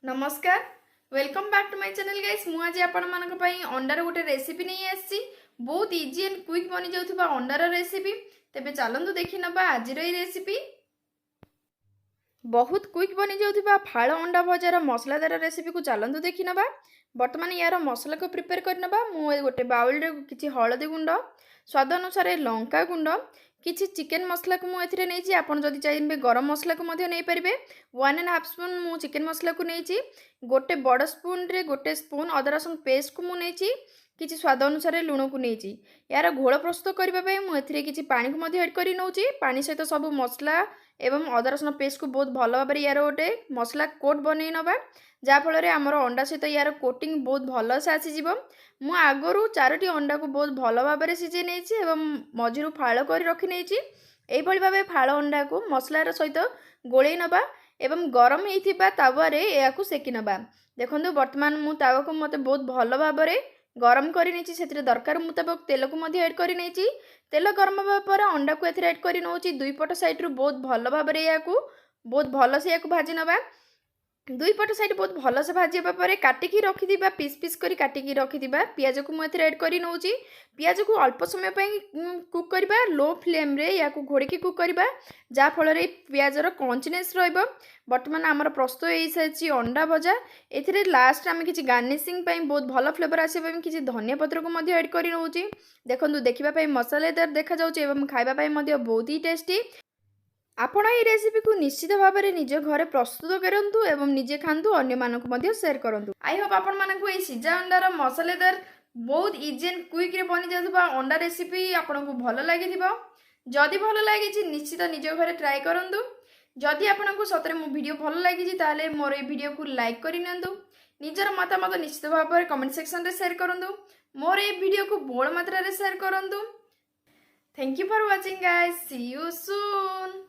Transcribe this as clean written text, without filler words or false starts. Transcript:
नमस्कार welcome back to my channel guys मु आज आपण मानक पई अंडार गोटे रेसिपी नहीं आसी बहुत इजी एंड क्विक बनी जाउथबा अंडार रेसिपी तेबे चलंतु देखि नबा आज रे रेसिपी बहुत क्विक बनी जाउथबा फाळ अंडा भजार मसलादार रेसिपी को चलंतु देखि नबा वर्तमान यार मसला को प्रिपेयर कर नबा मु गोटे बाउल रे किछि हळदी गुंड स्वाद अनुसार लंका गुंड किछि चिकेन मसला को मुझे नहीं आपन जदि चाहिए गरम मसला को मध्य नहीं पारे 1.5 स्पून मु चिकेन मसला को नहीं गोटे बड़ स्पून रे गोटे स्पून अदा रसुण पेस्ट को मुझे किछि स्वाद अनुसार लुण को नहीं यार घोल प्रस्तुत करने मुझे किछि पानी को मध्य ऐड कर नौची पानी सहित सब मसला एवं अदा रसुण पेस्ट को बहुत भल भाव यार गोटे मसला कोट बन नवा जहाँफल आमर अंडा सहित यार कोटिंग बहुत भल से आसीज मु आगरू 4टी अंडा को बहुत भल भाव सीझे नहीं मझिरू फाड़ कर रखी नहीं यही भाव फाड़ अंडा को मसलार सहित गोले नवा एवं गरम होता तावे या सेकी नवा देखो बर्तमान मु तावा को मत बहुत भल भाव गरम कर दरकार मुताबक तेल को ऐड कर तेल गरम होगा अंडा को ऐड कर नौची दुई पट साइड बहुत भल भाव बहुत भल से भाजी नवा दुई पट साइड बहुत भल से भाजीबा पर काटिकी रखिथिबा पीस पीस करी काटिकी रखिथिबा पियाज को मुझे ऐड करी नौची पियाज को अल्प समय कुक करबा लो फ्लेम रे या को घोड़िकी कुक करबा जा फल रे पियाजर क्रंचनेस रहइबो वर्तमान आमर प्रस्तुत हो सारी अंडा भजा एथिरे लास्ट आम किसी गार्निशिंग बहुत भल फ्लेवर आसपा किसी धनिया पत्र को ऐड कर नौची देखो देखापी मसालेदार देखा जाउची एवं खाइबा बहुत ही टेस्टी आपण ये रेसिपी को निश्चित भाव में निज घर प्रस्तुत करूँ एवं निजे खातु अन्य मानक शेयर करूँ आई होप आपण मानक ये सीझा अंडार मसालेदार बहुत इजी एंड क्विक रे बनी जाउथबा अंडा रेसिपी आपन को भल लागि जदि भल लगी निश्चित निज घर ट्राए करूँ जदि आपन को सतरे मो वीडियो भल लगी ताले मोर ये वीडियो को लाइक कर निजर मतामत निश्चित भाव में कमेंट सेक्शन रे शेयर करूँ मोर ये वीडियो को बोल मात्रा रे शेयर करूँ thank you for watching guys see you soon.